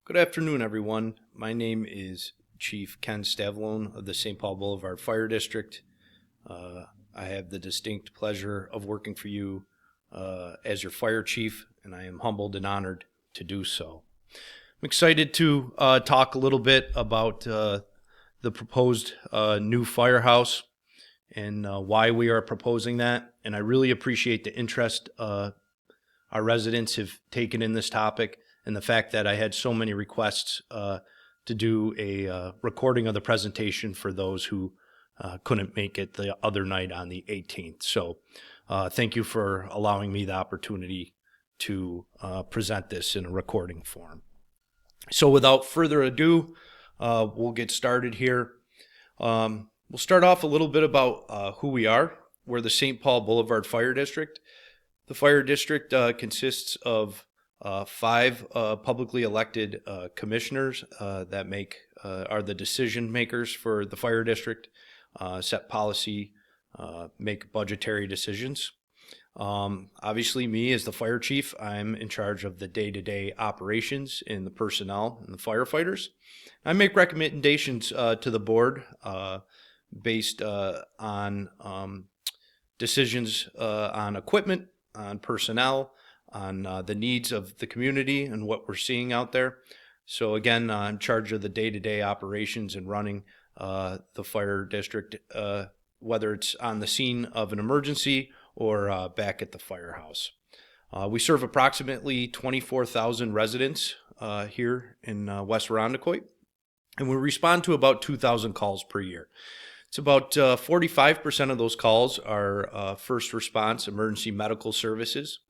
Good afternoon, everyone. My name is Chief Ken Stavalone of the St. Paul Boulevard Fire District. I have the distinct pleasure of working for you as your fire chief, and I am humbled and honored to do so. I'm excited to talk a little bit about the proposed new firehouse and why we are proposing that. And I really appreciate the interest our residents have taken in this topic, and the fact that I had so many requests to do a recording of the presentation for those who couldn't make it the other night on the 18th. So thank you for allowing me the opportunity to present this in a recording form. So without further ado, we'll get started here. We'll start off a little bit about who we are. We're the St. Paul Boulevard Fire District. The fire district consists of 5 publicly elected commissioners that are the decision makers for the fire district, set policy, make budgetary decisions. Obviously, me as the fire chief, I'm in charge of the day-to-day operations in the personnel and the firefighters. I make recommendations to the board based on decisions on equipment, on personnel, on the needs of the community and what we're seeing out there. So again, I'm in charge of the day-to-day operations and running the fire district, whether it's on the scene of an emergency or back at the firehouse. We serve approximately 24,000 residents here in West Rondequoit, and we respond to about 2,000 calls per year. It's about 45% of those calls are first response emergency medical services.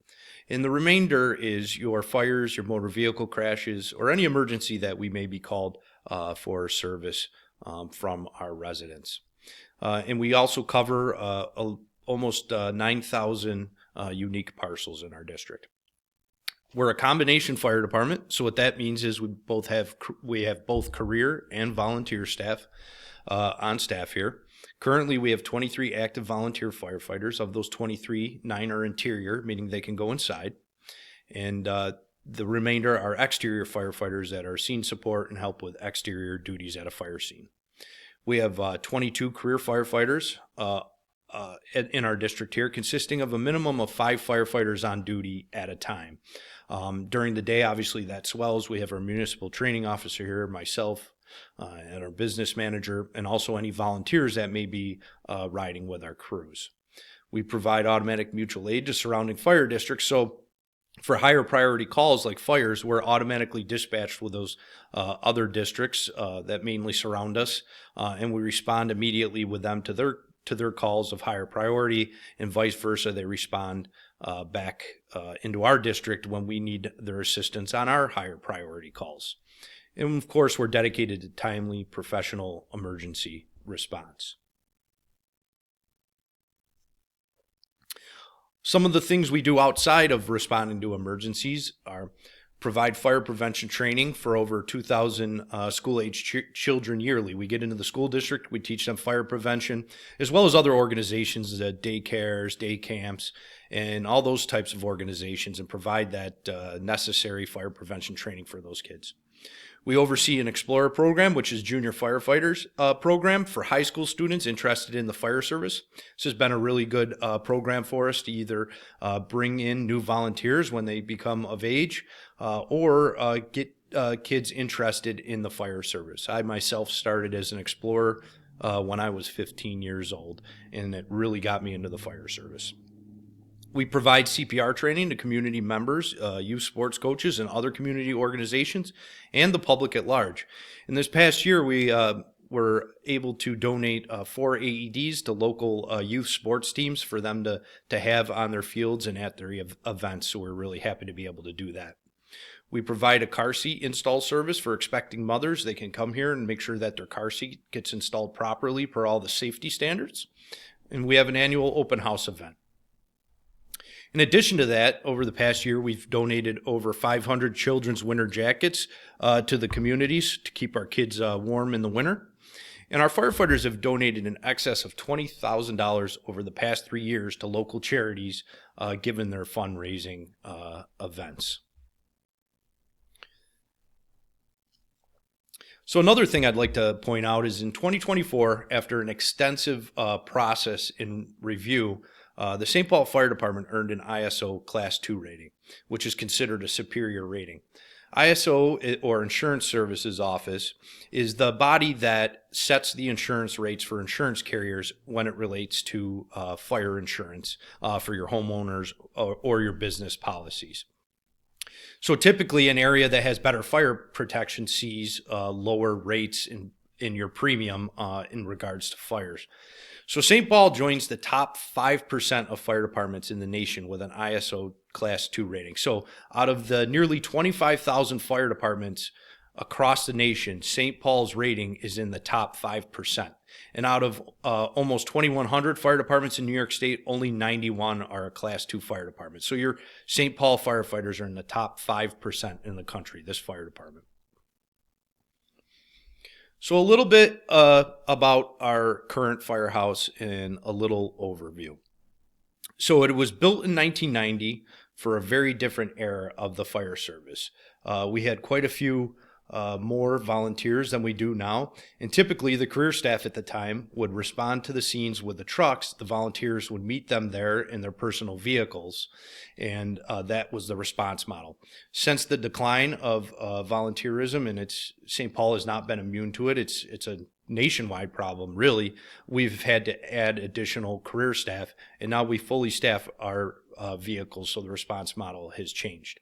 And the remainder is your fires, your motor vehicle crashes, or any emergency that we may be called for service from our residents. And we also cover almost 9,000 unique parcels in our district. We're a combination fire department, so what that means is we have both career and volunteer staff on staff here. Currently, we have 23 active volunteer firefighters. Of those 23, 9 are interior, meaning they can go inside. And the remainder are exterior firefighters that are scene support and help with exterior duties at a fire scene. We have 22 career firefighters in our district here, consisting of a minimum of 5 firefighters on duty at a time. During the day, obviously, that swells. We have our municipal training officer here, myself, and our business manager, and also any volunteers that may be riding with our crews. We provide automatic mutual aid to surrounding fire districts, so for higher priority calls like fires, we're automatically dispatched with those other districts that mainly surround us, and we respond immediately with them to their calls of higher priority, and vice versa. They respond back into our district when we need their assistance on our higher priority calls. And of course, we're dedicated to timely, professional emergency response. Some of the things we do outside of responding to emergencies are provide fire prevention training for over 2,000 school-age children yearly. We get into the school district, we teach them fire prevention, as well as other organizations, daycares, day camps, and all those types of organizations, and provide that necessary fire prevention training for those kids. We oversee an Explorer program, which is junior firefighters program for high school students interested in the fire service. This has been a really good program for us to either bring in new volunteers when they become of age or get kids interested in the fire service. I myself started as an Explorer when I was 15 years old, and it really got me into the fire service. We provide CPR training to community members, youth sports coaches, and other community organizations, and the public at large. In this past year, we were able to donate 4 AEDs to local youth sports teams for them to have on their fields and at their events, so we're really happy to be able to do that. We provide a car seat install service for expecting mothers. They can come here and make sure that their car seat gets installed properly per all the safety standards. And we have an annual open house event. In addition to that, over the past year, we've donated over 500 children's winter jackets to the communities to keep our kids warm in the winter. And our firefighters have donated in excess of $20,000 over the past 3 years to local charities, given their fundraising events. So another thing I'd like to point out is in 2024, after an extensive process in review, the St. Paul Fire Department earned an ISO Class 2 rating, which is considered a superior rating. ISO, or Insurance Services Office, is the body that sets the insurance rates for insurance carriers when it relates to fire insurance for your homeowners or your business policies. So typically an area that has better fire protection sees lower rates in your premium in regards to fires. So St. Paul joins the top 5% of fire departments in the nation with an ISO Class 2 rating. So out of the nearly 25,000 fire departments across the nation, St. Paul's rating is in the top 5%. And out of almost 2,100 fire departments in New York State, only 91 are a Class 2 fire department. So your St. Paul firefighters are in the top 5% in the country, this fire department. So a little bit about our current firehouse and a little overview. So it was built in 1990 for a very different era of the fire service. We had quite a few more volunteers than we do now. And typically the career staff at the time would respond to the scenes with the trucks. The volunteers would meet them there in their personal vehicles. And that was the response model. Since the decline of volunteerism, and St. Paul has not been immune to it, it's a nationwide problem, really. We've had to add additional career staff, and now we fully staff our vehicles, so the response model has changed.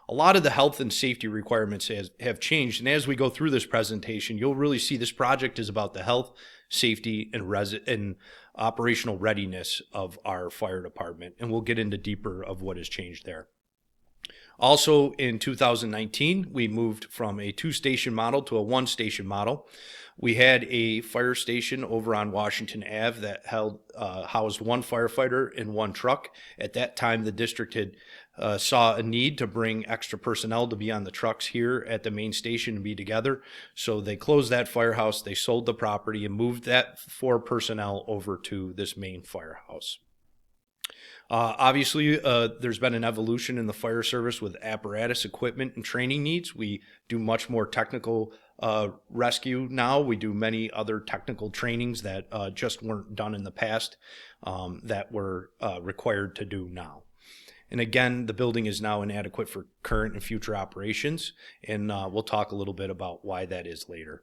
A lot of the health and safety requirements have changed, and as we go through this presentation, you'll really see this project is about the health, safety, and operational readiness of our fire department, and we'll get into deeper of what has changed there. Also, in 2019, we moved from a 2-station model to a 1-station model. We had a fire station over on Washington Ave that housed one firefighter and one truck. At that time, the district had saw a need to bring extra personnel to be on the trucks here at the main station and be together. So they closed that firehouse, they sold the property, and moved that 4 personnel over to this main firehouse. Obviously, there's been an evolution in the fire service with apparatus, equipment, and training needs. We do much more technical rescue now. We do many other technical trainings that just weren't done in the past that we're required to do now. And again, the building is now inadequate for current and future operations, and we'll talk a little bit about why that is later.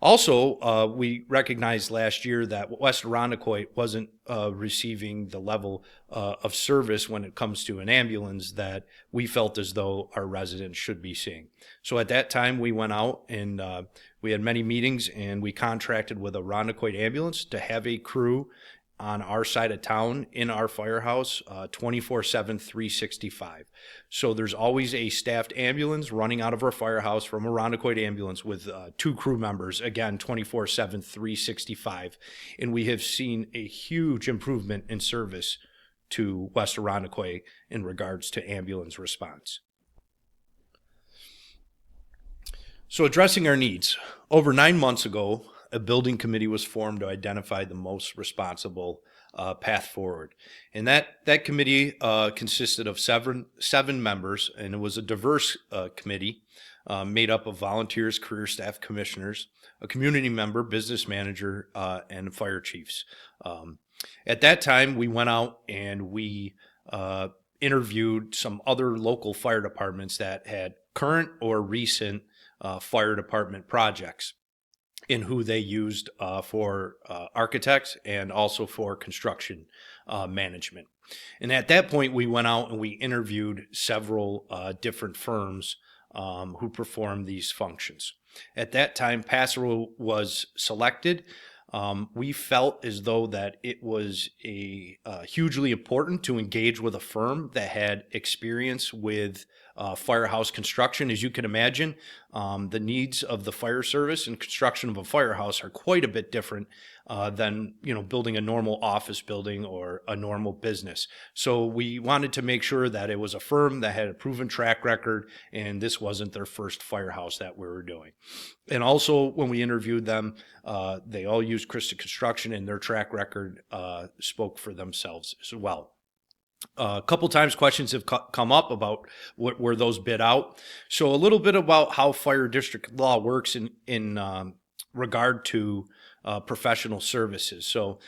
Also, we recognized last year that West Irondequoit wasn't receiving the level of service when it comes to an ambulance that we felt as though our residents should be seeing. So at that time, we went out and we had many meetings, and we contracted with a Irondequoit ambulance to have a crew on our side of town in our firehouse 24/7, 365. So there's always a staffed ambulance running out of our firehouse from a Irondequoit ambulance with 2 crew members, again 24/7, 365. And we have seen a huge improvement in service to West Irondequoit in regards to ambulance response. So addressing our needs. Over 9 months ago, a building committee was formed to identify the most responsible path forward. And that committee consisted of seven members, and it was a diverse committee made up of volunteers, career staff, commissioners, a community member, business manager, and fire chiefs. At that time, we went out and we interviewed some other local fire departments that had current or recent fire department projects, in who they used for architects and also for construction management. And at that point, we went out and we interviewed several different firms who perform these functions. At that time, Passero was selected. We felt as though that it was hugely important to engage with a firm that had experience with firehouse construction. As you can imagine, the needs of the fire service and construction of a firehouse are quite a bit different than building a normal office building or a normal business. So we wanted to make sure that it was a firm that had a proven track record, and this wasn't their first firehouse that we were doing. And also, when we interviewed them, they all used Krista Construction, and their track record spoke for themselves as well. A couple times questions have come up about what were those bid out. So a little bit about how fire district law works in regard to professional services. So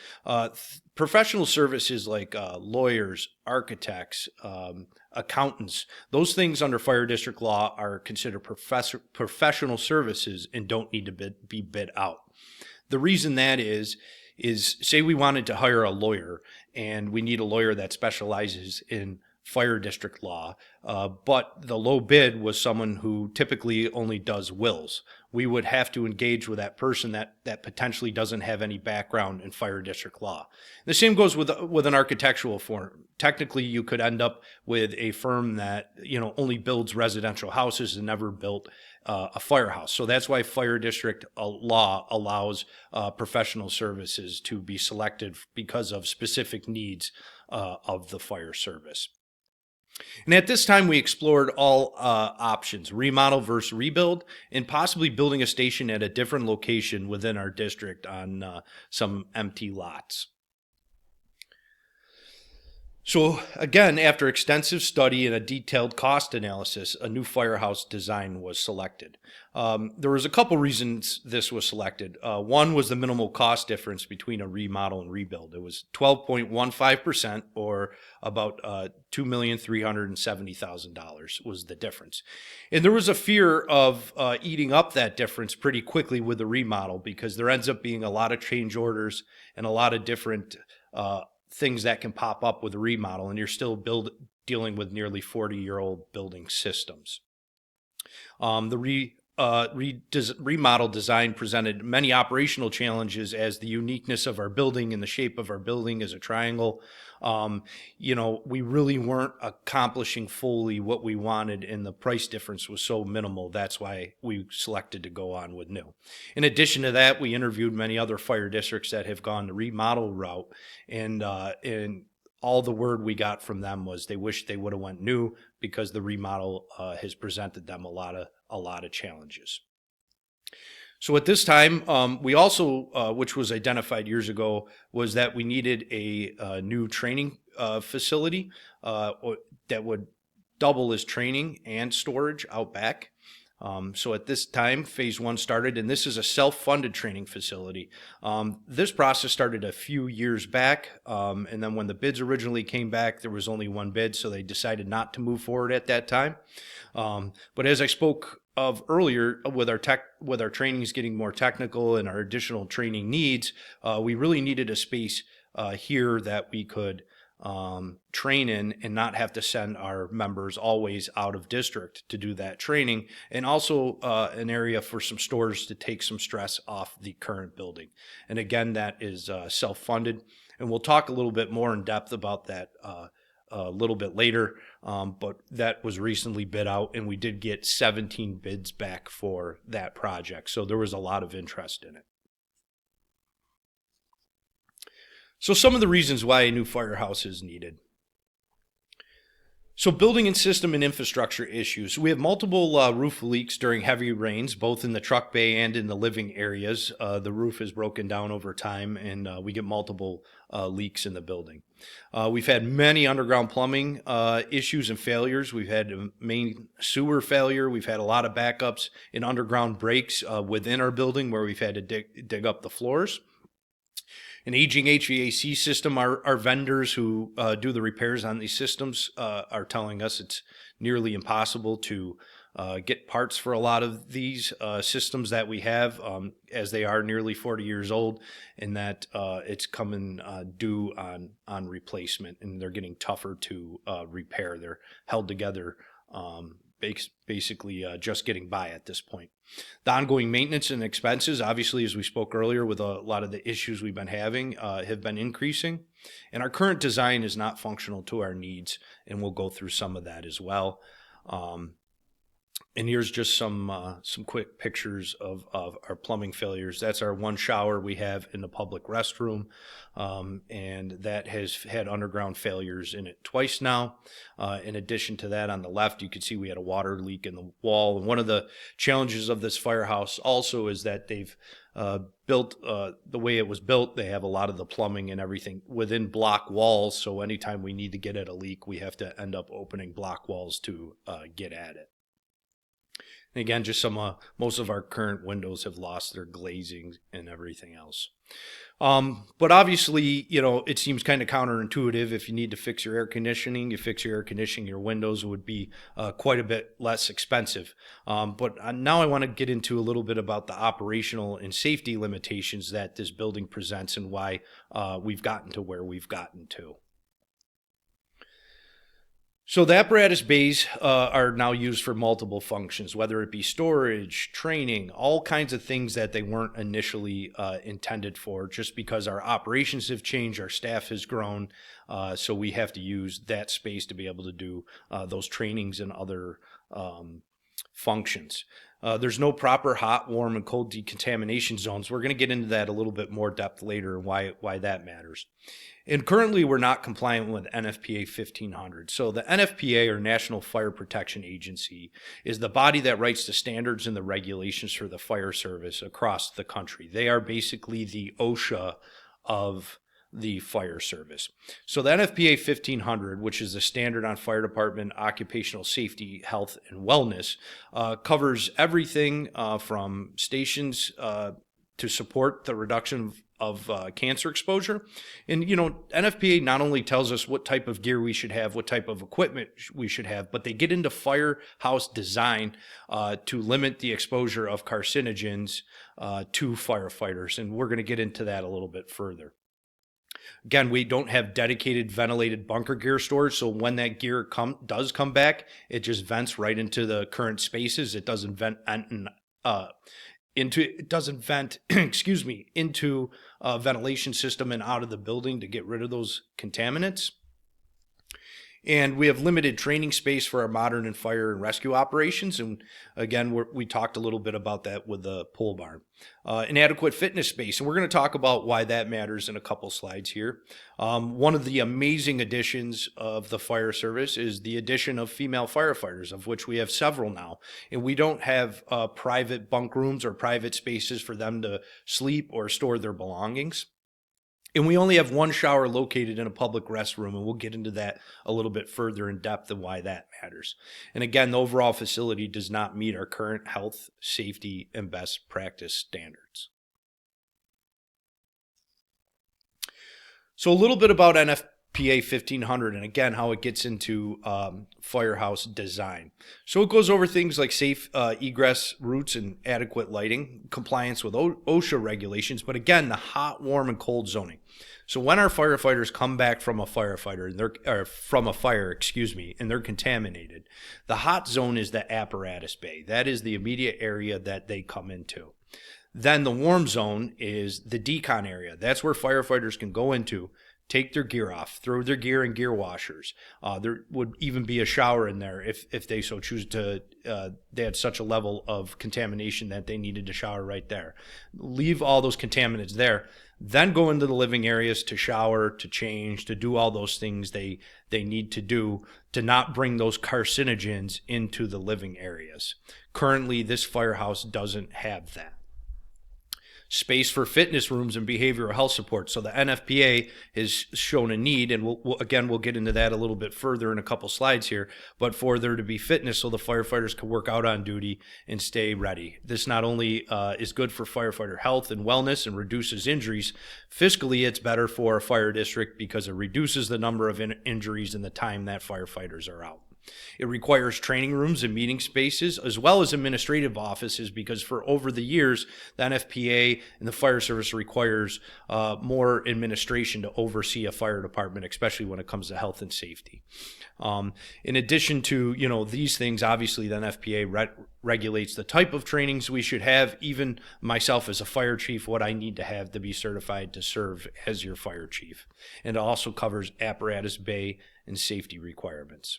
professional services like lawyers, architects, accountants, those things under fire district law are considered professional services and don't need to be bid out. The reason that is say we wanted to hire a lawyer and we need a lawyer that specializes in fire district law, but the low bid was someone who typically only does wills. We would have to engage with that person that potentially doesn't have any background in fire district law. The same goes with an architectural firm. Technically, you could end up with a firm that only builds residential houses and never built a firehouse. So that's why fire district law allows professional services to be selected because of specific needs of the fire service. And at this time, we explored all options, remodel versus rebuild, and possibly building a station at a different location within our district on some empty lots. So again, after extensive study and a detailed cost analysis, a new firehouse design was selected. There was a couple reasons this was selected. One was the minimal cost difference between a remodel and rebuild. It was 12.15%, or about $2,370,000 was the difference. And there was a fear of eating up that difference pretty quickly with the remodel, because there ends up being a lot of change orders and a lot of different things that can pop up with a remodel, and you're still dealing with nearly 40-year-old building systems. The remodel design presented many operational challenges, as the uniqueness of our building and the shape of our building is a triangle. We really weren't accomplishing fully what we wanted, and the price difference was so minimal. That's why we selected to go on with new. In addition to that, we interviewed many other fire districts that have gone the remodel route, and all the word we got from them was they wish they would have went new, because the remodel has presented them a lot of challenges. So at this time, we also, which was identified years ago, was that we needed a new training facility that would double as training and storage out back. So at this time, phase one started, and this is a self-funded training facility. This process started a few years back, and then when the bids originally came back, there was only one bid, so they decided not to move forward at that time. But as I spoke of earlier, with our trainings getting more technical and our additional training needs, we really needed a space here that we could train in and not have to send our members always out of district to do that training, and also an area for some stores to take some stress off the current building. And again, that is self-funded, and we'll talk a little bit more in depth about that a little bit later, but that was recently bid out, and we did get 17 bids back for that project, so there was a lot of interest in it. So some of the reasons why a new firehouse is needed. So building and system and infrastructure issues. We have multiple roof leaks during heavy rains, both in the truck bay and in the living areas. The roof is broken down over time, and we get multiple leaks in the building. We've had many underground plumbing issues and failures. We've had a main sewer failure. We've had a lot of backups in underground breaks within our building, where we've had to dig up the floors. An aging HVAC system. Our vendors who do the repairs on these systems are telling us it's nearly impossible to get parts for a lot of these systems that we have, as they are nearly 40 years old, and that it's coming due on replacement, and they're getting tougher to repair. They're held together basically just getting by at this point. The ongoing maintenance and expenses, obviously, as we spoke earlier, with a lot of the issues we've been having, have been increasing. And our current design is not functional to our needs, and we'll go through some of that as well. And here's just some quick pictures of our plumbing failures. That's our one shower we have in the public restroom, and that has had underground failures in it twice now. In addition to that, on the left, you can see we had a water leak in the wall. And one of the challenges of this firehouse also is that they've built the way it was built. They have a lot of the plumbing and everything within block walls. So anytime we need to get at a leak, we have to end up opening block walls to get at it. And again, just most of our current windows have lost their glazing and everything else. But obviously, it seems kind of counterintuitive. If you need to fix your air conditioning, your windows would be quite a bit less expensive. But now I want to get into a little bit about the operational and safety limitations that this building presents and why we've gotten to where we've gotten to. So the apparatus bays are now used for multiple functions, whether it be storage, training, all kinds of things that they weren't initially intended for, just because our operations have changed, our staff has grown, so we have to use that space to be able to do those trainings and other functions. There's no proper hot, warm, and cold decontamination zones. We're going to get into that a little bit more depth later and why that matters. And currently, we're not compliant with NFPA 1500. So the NFPA, or National Fire Protection Agency, is the body that writes the standards and the regulations for the fire service across the country. They are basically the OSHA of the fire service. So the NFPA 1500, which is the standard on fire department occupational safety, health, and wellness, covers everything from stations to support the reduction of cancer exposure. And, NFPA not only tells us what type of gear we should have, what type of equipment we should have, but they get into firehouse design to limit the exposure of carcinogens to firefighters. And we're going to get into that a little bit further. Again, we don't have dedicated ventilated bunker gear storage, so when that gear does come back, it just vents right into the current spaces. It doesn't vent into a ventilation system and out of the building to get rid of those contaminants. And we have limited training space for our modern and fire and rescue operations. And again, we talked a little bit about that with the pole barn. Inadequate fitness space. And we're going to talk about why that matters in a couple slides here. One of the amazing additions of the fire service is the addition of female firefighters, of which we have several now. And we don't have private bunk rooms or private spaces for them to sleep or store their belongings. And we only have one shower located in a public restroom, and we'll get into that a little bit further in depth and why that matters. And again, the overall facility does not meet our current health, safety, and best practice standards. So a little bit about NFPA 1500, and again, how it gets into firehouse design. So it goes over things like safe egress routes and adequate lighting, compliance with OSHA regulations, but again, the hot, warm, and cold zoning. So when our firefighters come back from a fire, and they're contaminated, the hot zone is the apparatus bay. That is the immediate area that they come into. Then the warm zone is the decon area. That's where firefighters can go into, take their gear off, throw their gear in gear washers. There would even be a shower in there if they so choose to. They had such a level of contamination that they needed to shower right there. Leave all those contaminants there. Then go into the living areas to shower, to change, to do all those things they need to do to not bring those carcinogens into the living areas. Currently, this firehouse doesn't have that. Space for fitness rooms and behavioral health support. So the NFPA has shown a need, and we'll get into that a little bit further in a couple slides here, but for there to be fitness so the firefighters can work out on duty and stay ready. This not only is good for firefighter health and wellness and reduces injuries, fiscally it's better for a fire district because it reduces the number of injuries and the time that firefighters are out. It requires training rooms and meeting spaces as well as administrative offices because for over the years, the NFPA and the fire service requires more administration to oversee a fire department, especially when it comes to health and safety. In addition to, these things, obviously the NFPA regulates the type of trainings we should have. Even myself as a fire chief, what I need to have to be certified to serve as your fire chief. And it also covers apparatus bay and safety requirements.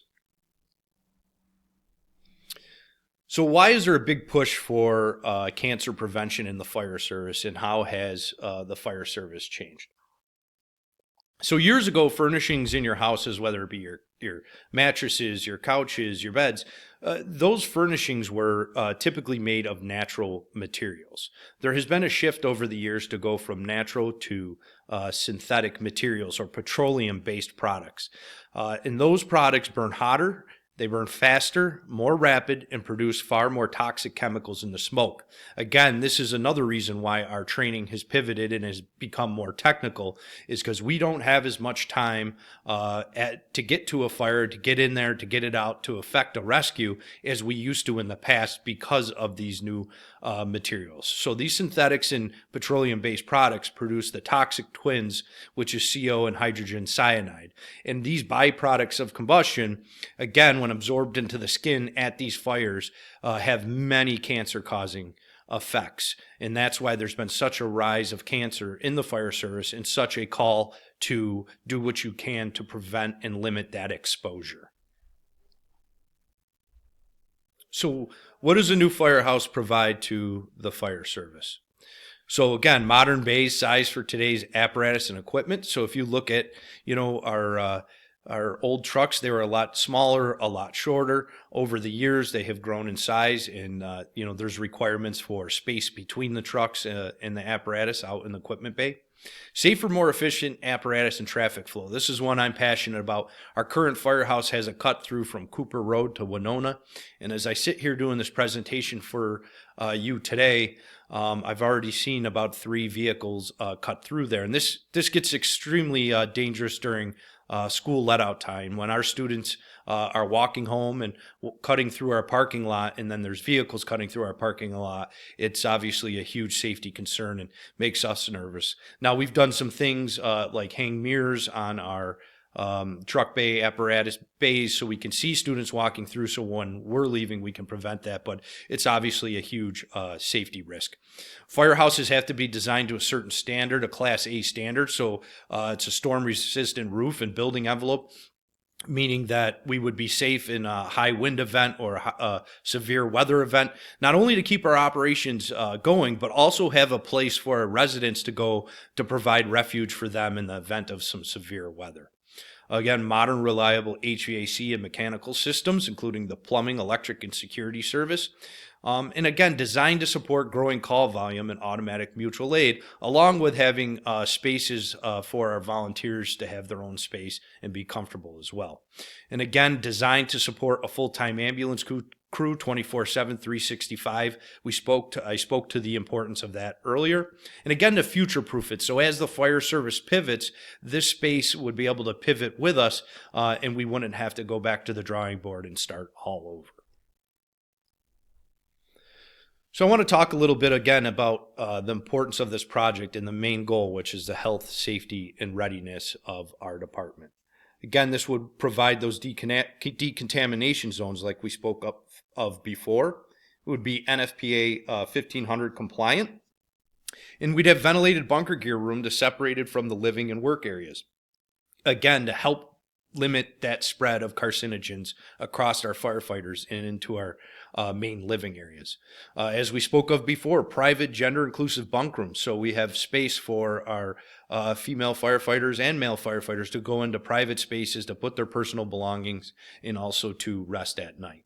So why is there a big push for cancer prevention in the fire service, and how has the fire service changed? So years ago, furnishings in your houses, whether it be your mattresses, your couches, your beds, those furnishings were typically made of natural materials. There has been a shift over the years to go from natural to synthetic materials or petroleum-based products. And those products burn hotter, they burn faster, more rapid, and produce far more toxic chemicals in the smoke. Again, this is another reason why our training has pivoted and has become more technical, is because we don't have as much time to get to a fire, to get in there, to get it out, to effect a rescue as we used to in the past because of these new materials. So these synthetics and petroleum-based products produce the toxic twins, which is CO and hydrogen cyanide. And these byproducts of combustion, again, when absorbed into the skin at these fires, have many cancer-causing effects. And that's why there's been such a rise of cancer in the fire service and such a call to do what you can to prevent and limit that exposure. So what does a new firehouse provide to the fire service? So again, modern bays size for today's apparatus and equipment. So if you look at, our old trucks, they were a lot smaller, a lot shorter. Over the years, they have grown in size, and there's requirements for space between the trucks and the apparatus out in the equipment bay. Safer, more efficient apparatus and traffic flow. This is one I'm passionate about. Our current firehouse has a cut through from Cooper Road to Winona. And as I sit here doing this presentation for you today, I've already seen about 3 vehicles cut through there. And this gets extremely dangerous during school let-out time, when our students are walking home and cutting through our parking lot, and then there's vehicles cutting through our parking lot. It's obviously a huge safety concern and makes us nervous. Now, we've done some things like hang mirrors on our truck bay apparatus bays so we can see students walking through, so when we're leaving we can prevent that, but it's obviously a huge safety risk. Firehouses have to be designed to a certain standard, a Class A standard, so it's a storm resistant roof and building envelope, meaning that we would be safe in a high wind event or a severe weather event, not only to keep our operations going, but also have a place for our residents to go to provide refuge for them in the event of some severe weather. Again, modern, reliable HVAC and mechanical systems, including the plumbing, electric, and security service. And again, designed to support growing call volume and automatic mutual aid, along with having spaces for our volunteers to have their own space and be comfortable as well. And again, designed to support a full-time ambulance crew 24/7, 365. I spoke to the importance of that earlier. And again, to future-proof it. So as the fire service pivots, this space would be able to pivot with us, and we wouldn't have to go back to the drawing board and start all over. So I want to talk a little bit again about the importance of this project and the main goal, which is the health, safety, and readiness of our department. Again, this would provide those decontamination zones like we spoke of before. It would be NFPA 1500 compliant. And we'd have ventilated bunker gear room to separate it from the living and work areas. Again, to help limit that spread of carcinogens across our firefighters and into our main living areas. As we spoke of before, private gender-inclusive bunk rooms. So we have space for our female firefighters and male firefighters to go into private spaces to put their personal belongings and also to rest at night.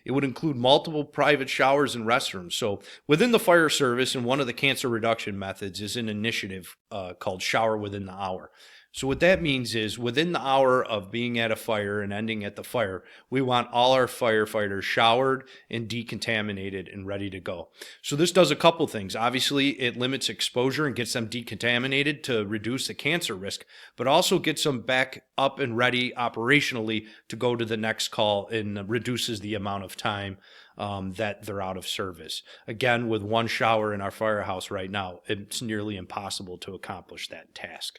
It would include multiple private showers and restrooms. So within the fire service, and one of the cancer reduction methods is an initiative called Shower Within the Hour. So what that means is within the hour of being at a fire and ending at the fire, we want all our firefighters showered and decontaminated and ready to go. So this does a couple things. Obviously, it limits exposure and gets them decontaminated to reduce the cancer risk, but also gets them back up and ready operationally to go to the next call, and reduces the amount of time that they're out of service. Again, with one shower in our firehouse right now, it's nearly impossible to accomplish that task.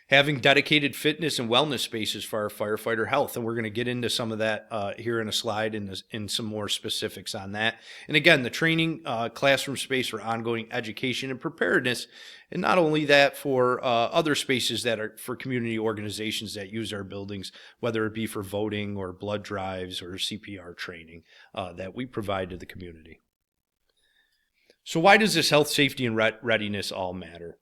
Having dedicated fitness and wellness spaces for our firefighter health. And we're going to get into some of that here in a slide and in some more specifics on that. And again, the training classroom space for ongoing education and preparedness. And not only that, for other spaces that are for community organizations that use our buildings, whether it be for voting or blood drives or CPR training that we provide to the community. So why does this health, safety, and readiness all matter?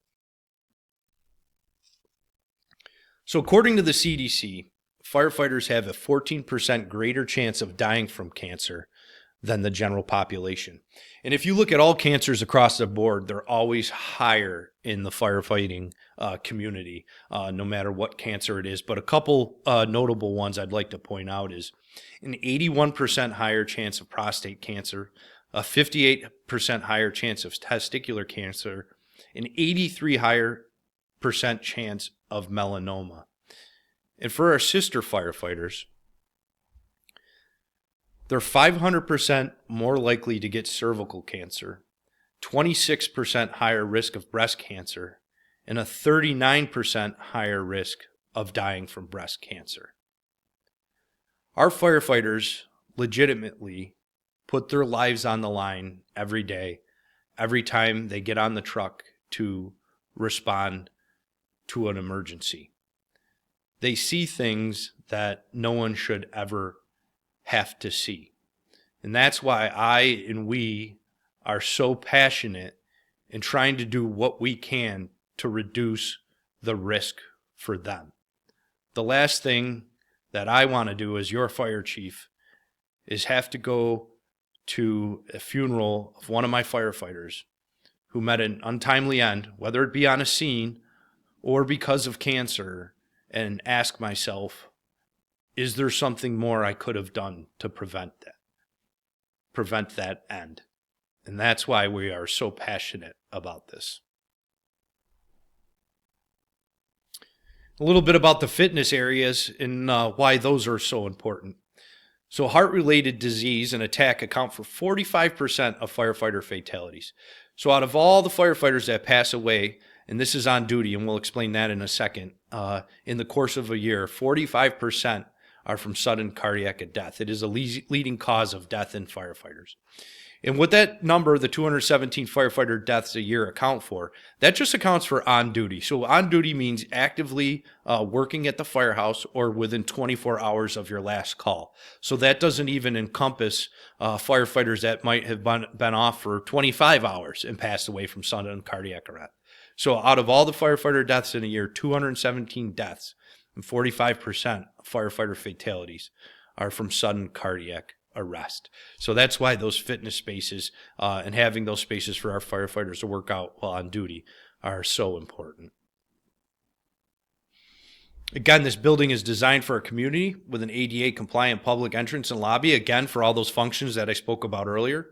So according to the CDC, firefighters have a 14% greater chance of dying from cancer than the general population. And if you look at all cancers across the board, they're always higher in the firefighting community, no matter what cancer it is. But a couple notable ones I'd like to point out is an 81% higher chance of prostate cancer, a 58% higher chance of testicular cancer, an 83% higher chance of melanoma. And for our sister firefighters, they're 500% more likely to get cervical cancer, 26% higher risk of breast cancer, and a 39% higher risk of dying from breast cancer. Our firefighters legitimately put their lives on the line every day, every time they get on the truck to respond to an emergency. They see things that no one should ever have to see. And that's why I and we are so passionate in trying to do what we can to reduce the risk for them. The last thing that I want to do as your fire chief is have to go to a funeral of one of my firefighters who met an untimely end, whether it be on a scene or because of cancer, and ask myself, is there something more I could have done to prevent that end? And that's why we are so passionate about this. A little bit about the fitness areas and why those are so important. So heart-related disease and attack account for 45% of firefighter fatalities. So out of all the firefighters that pass away, and this is on duty, and we'll explain that in a second, in the course of a year, 45% are from sudden cardiac death. It is a leading cause of death in firefighters. And what that number, the 217 firefighter deaths a year account for, that just accounts for on duty. So on duty means actively working at the firehouse or within 24 hours of your last call. So that doesn't even encompass firefighters that might have been off for 25 hours and passed away from sudden cardiac arrest. So out of all the firefighter deaths in a year, 217 deaths and 45% of firefighter fatalities are from sudden cardiac arrest. So that's why those fitness spaces and having those spaces for our firefighters to work out while on duty are so important. Again, this building is designed for a community with an ADA compliant public entrance and lobby, again, for all those functions that I spoke about earlier.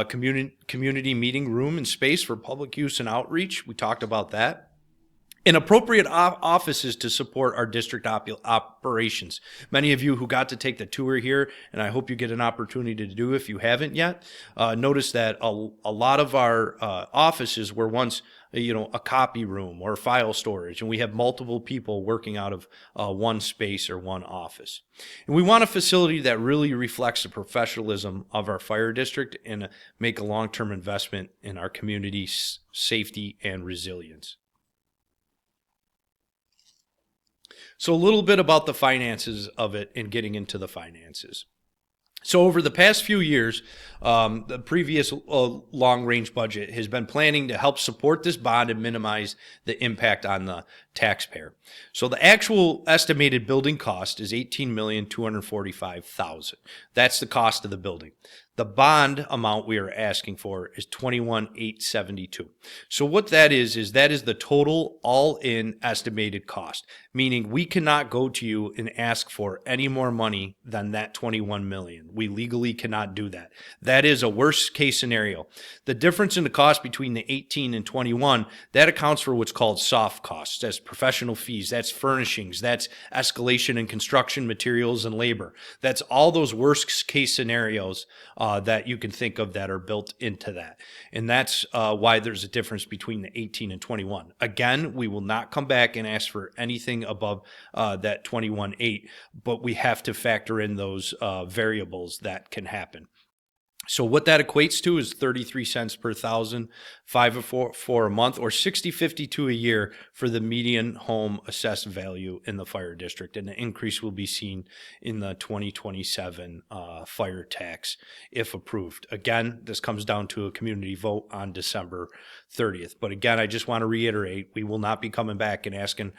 Community meeting room and space for public use and outreach. We talked about that. And appropriate offices to support our district operations. Many of you who got to take the tour here, and I hope you get an opportunity to do if you haven't yet, notice that a lot of our offices were once a copy room or file storage, and we have multiple people working out of one space or one office. And we want a facility that really reflects the professionalism of our fire district and make a long-term investment in our community's safety and resilience. So a little bit about the finances of it and getting into the finances. So over the past few years, the previous long-range budget has been planning to help support this bond and minimize the impact on the taxpayer. So the actual estimated building cost is $18,245,000. That's the cost of the building. The bond amount we are asking for is $21,872. So what that is the total all-in estimated cost, meaning we cannot go to you and ask for any more money than that $21 million. We legally cannot do that. That is a worst case scenario. The difference in the cost between the 18 and 21, that accounts for what's called soft costs. That's professional fees, that's furnishings, that's escalation in construction materials and labor. That's all those worst case scenarios that you can think of that are built into that. And that's why there's a difference between the 18 and 21. Again, we will not come back and ask for anything above that 21.8, but we have to factor in those variables that can happen. So what that equates to is 33 cents per thousand, for a month, or 60.52 a year for the median home assessed value in the fire district. And the increase will be seen in the 2027 fire tax if approved. Again, this comes down to a community vote on December 30th. But again, I just want to reiterate, we will not be coming back and asking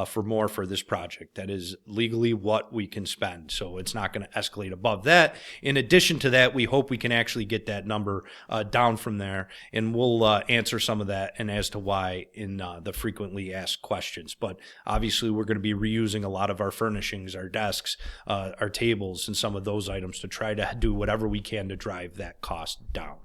for more for this project. That is legally what we can spend. So it's not going to escalate above that. In addition to that, we hope we can actually get that number down from there, and we'll answer some of that and as to why in the frequently asked questions. But obviously we're going to be reusing a lot of our furnishings, our desks, our tables, and some of those items to try to do whatever we can to drive that cost down.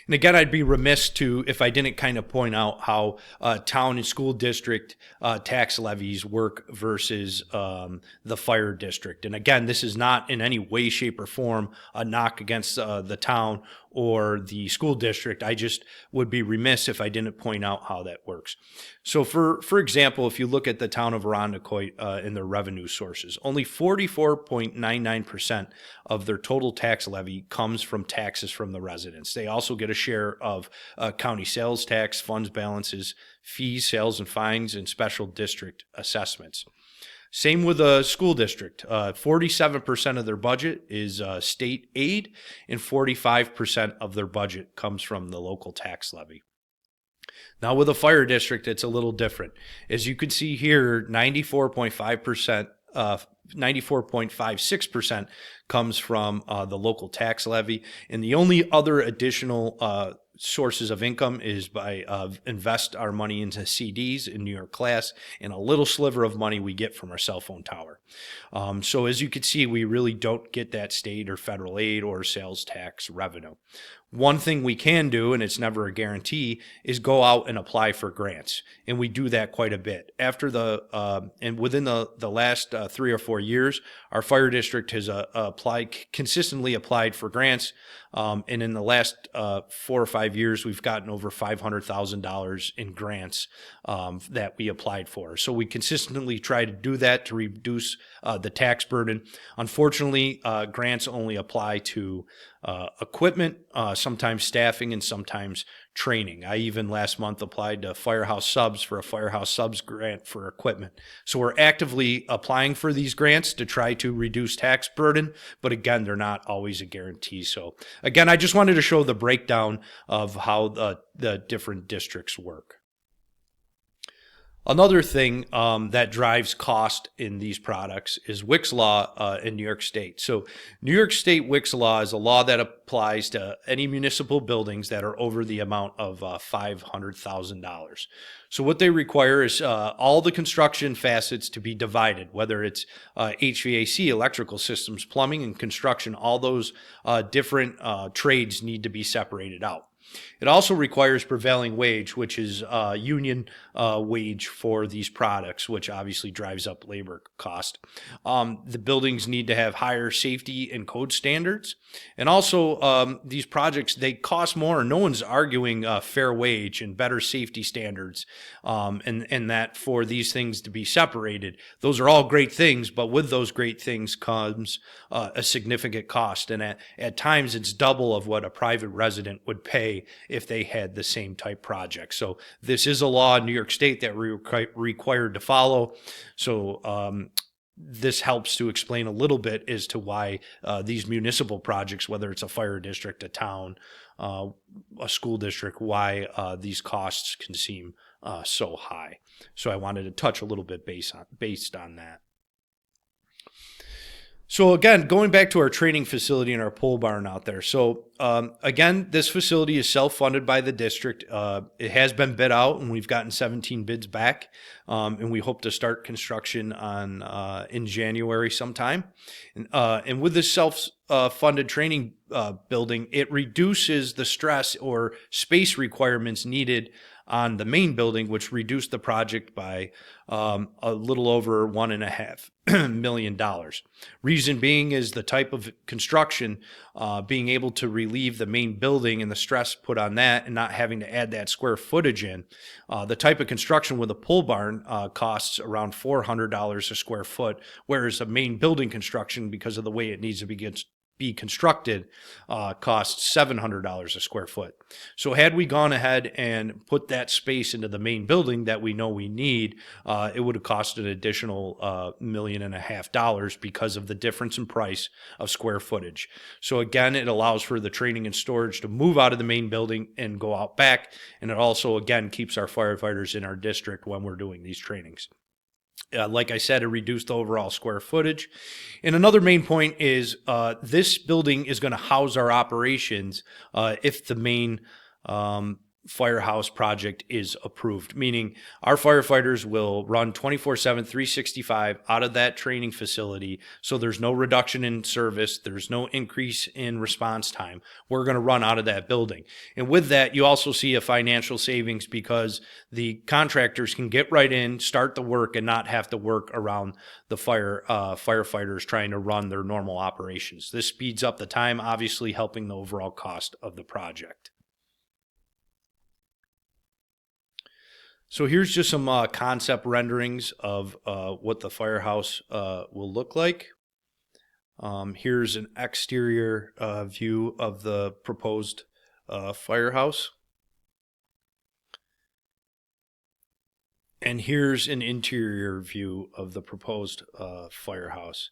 And again, I'd be remiss if I didn't kind of point out how town and school district tax levies work versus the fire district. And again, this is not in any way, shape, or form a knock against the town or the school district. I just would be remiss if I didn't point out how that works. So for example, if you look at the town of Irondequoit and their revenue sources, only 44.99% of their total tax levy comes from taxes from the residents. They also get a share of county sales tax, funds balances, fees, sales and fines, and special district assessments. Same with the school district. 47% of their budget is state aid, and 45% of their budget comes from the local tax levy. Now with a fire district, it's a little different. As you can see here, 94.56% comes from the local tax levy, and the only other additional sources of income is by invest our money into CDs in New York Class, and a little sliver of money we get from our cell phone tower. So as you can see, we really don't get that state or federal aid or sales tax revenue. One thing we can do, and it's never a guarantee, is go out and apply for grants. And we do that quite a bit. After and within the last 3 or 4 years, our fire district has consistently applied for grants. And in the last 4 or 5 years, we've gotten over $500,000 in grants that we applied for. So we consistently try to do that to reduce the tax burden. Unfortunately, grants only apply to equipment, sometimes staffing, and sometimes training. I even last month applied to Firehouse Subs for a Firehouse Subs grant for equipment. So we're actively applying for these grants to try to reduce tax burden, but again, they're not always a guarantee. So again, I just wanted to show the breakdown of how the different districts work. Another thing that drives cost in these products is Wick's Law in New York State. So New York State Wick's Law is a law that applies to any municipal buildings that are over the amount of $500,000. So what they require is all the construction facets to be divided, whether it's HVAC, electrical systems, plumbing, and construction. All those different trades need to be separated out. It also requires prevailing wage, which is union wage for these products, which obviously drives up labor cost. The buildings need to have higher safety and code standards. And also these projects, they cost more. No one's arguing fair wage and better safety standards and that for these things to be separated. Those are all great things, but with those great things comes a significant cost. And at times it's double of what a private resident would pay if they had the same type project. So this is a law in New York State that we're required to follow. So this helps to explain a little bit as to why these municipal projects, whether it's a fire district, a town, a school district, why these costs can seem so high. So I wanted to touch a little bit based on that. So again, going back to our training facility and our pole barn out there. So again, this facility is self-funded by the district. It has been bid out, and we've gotten 17 bids back, and we hope to start construction in January sometime. And with this self-funded training building, it reduces the stress or space requirements needed on the main building, which reduced the project by a little over $1.5 million. Reason being is the type of construction, being able to relieve the main building and the stress put on that and not having to add that square footage in. The type of construction with a pole barn costs around $400 a square foot, whereas a main building construction, because of the way it needs to be constructed, costs $700 a square foot. So had we gone ahead and put that space into the main building that we know we need, it would have cost an additional $1.5 million because of the difference in price of square footage. So again, it allows for the training and storage to move out of the main building and go out back. And it also, again, keeps our firefighters in our district when we're doing these trainings. Like I said, it reduced the overall square footage. And another main point is this building is going to house our operations if the main Firehouse project is approved, meaning our firefighters will run 24/7, 365 out of that training facility. So there's no reduction in service. There's no increase in response time. We're going to run out of that building. And with that, you also see a financial savings because the contractors can get right in, start the work, and not have to work around the firefighters trying to run their normal operations. This speeds up the time, obviously helping the overall cost of the project. So here's just some concept renderings of what the firehouse will look like. Here's an exterior view of the proposed firehouse. And here's an interior view of the proposed firehouse.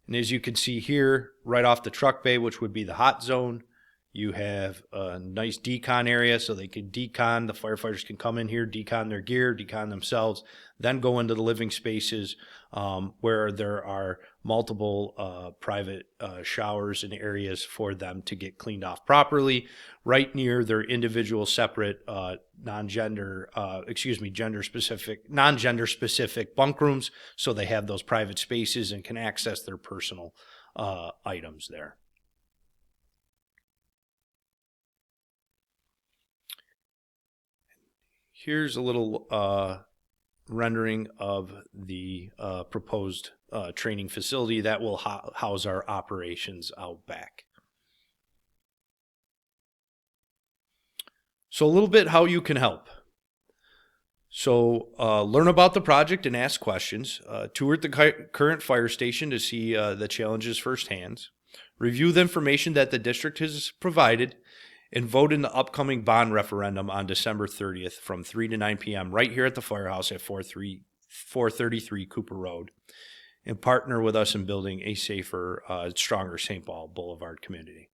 And as you can see here, right off the truck bay, which would be the hot zone, you have a nice decon area so they can decon. The firefighters can come in here, decon their gear, decon themselves, then go into the living spaces where there are multiple private showers and areas for them to get cleaned off properly, right near their individual separate non-gender specific bunk rooms, so they have those private spaces and can access their personal items there. Here's a little rendering of the proposed training facility that will house our operations out back. So a little bit how you can help. So learn about the project and ask questions. Tour at the current fire station to see the challenges firsthand. Review the information that the district has provided, and vote in the upcoming bond referendum on December 30th from 3 to 9 p.m. right here at the Firehouse at 433 Cooper Road, and partner with us in building a safer, stronger St. Paul Boulevard community.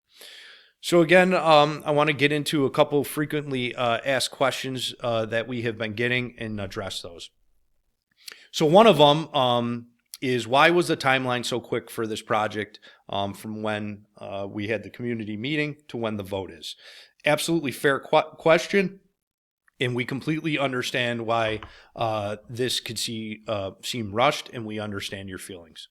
So again, I want to get into a couple frequently asked questions that we have been getting and address those. So one of them is, why was the timeline so quick for this project from when we had the community meeting to when the vote is? Absolutely fair question, and we completely understand why this could seem rushed, and we understand your feelings.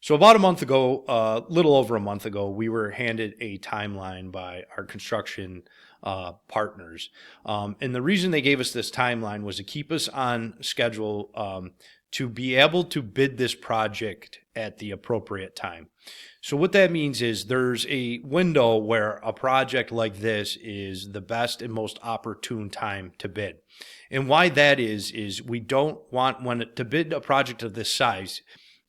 So about a month ago, little over a month ago, we were handed a timeline by our construction partners. And the reason they gave us this timeline was to keep us on schedule to be able to bid this project at the appropriate time. So what that means is there's a window where a project like this is the best and most opportune time to bid. And why that is we don't want, to bid a project of this size,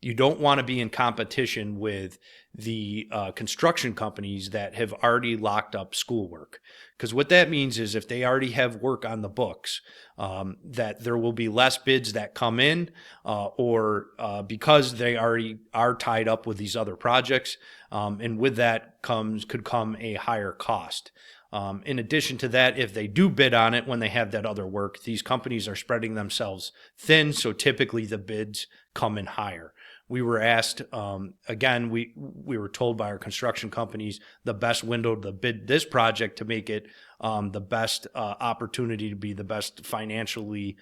you don't want to be in competition with the construction companies that have already locked up schoolwork. Because what that means is if they already have work on the books, that there will be less bids that come in, or because they already are tied up with these other projects, and with that could come a higher cost. In addition to that, if they do bid on it when they have that other work, these companies are spreading themselves thin, so typically the bids come in higher. We were asked, again, we were told by our construction companies the best window to bid this project to make it the best opportunity to be the best financially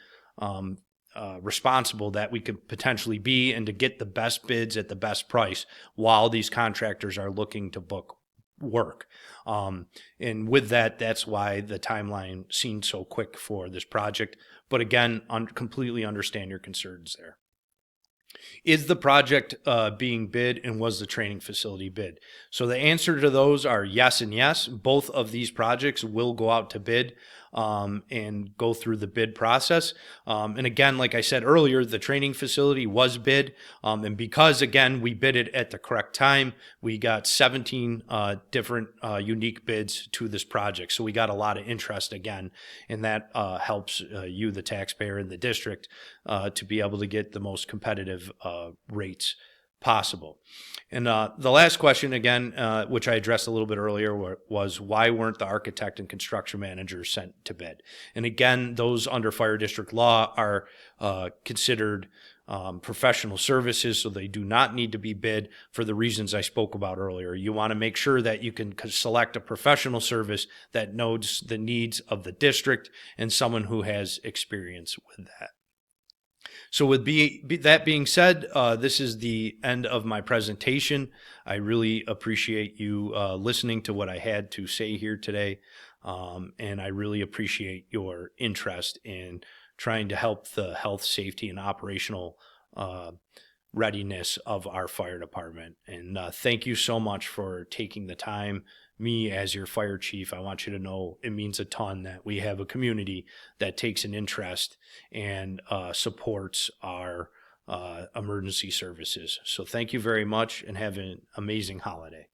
responsible that we could potentially be, and to get the best bids at the best price while these contractors are looking to book work. And with that, that's why the timeline seemed so quick for this project. But again, completely understand your concerns there. Is the project being bid, and was the training facility bid? So the answer to those are yes and yes. Both of these projects will go out to bid and go through the bid process. And again, like I said earlier, the training facility was bid. And because, again, we bid it at the correct time, we got 17 different unique bids to this project. So we got a lot of interest again, and that helps you, the taxpayer in the district, to be able to get the most competitive rates possible. And the last question, again, which I addressed a little bit earlier, was why weren't the architect and construction managers sent to bid? And again, those under fire district law are considered professional services, so they do not need to be bid for the reasons I spoke about earlier. You want to make sure that you can select a professional service that knows the needs of the district and someone who has experience with that. So with that being said, this is the end of my presentation. I really appreciate you listening to what I had to say here today, and I really appreciate your interest in trying to help the health, safety, and operational readiness of our fire department. And thank you so much for taking the time. Me as your fire chief, I want you to know it means a ton that we have a community that takes an interest and supports our emergency services. So thank you very much, and have an amazing holiday.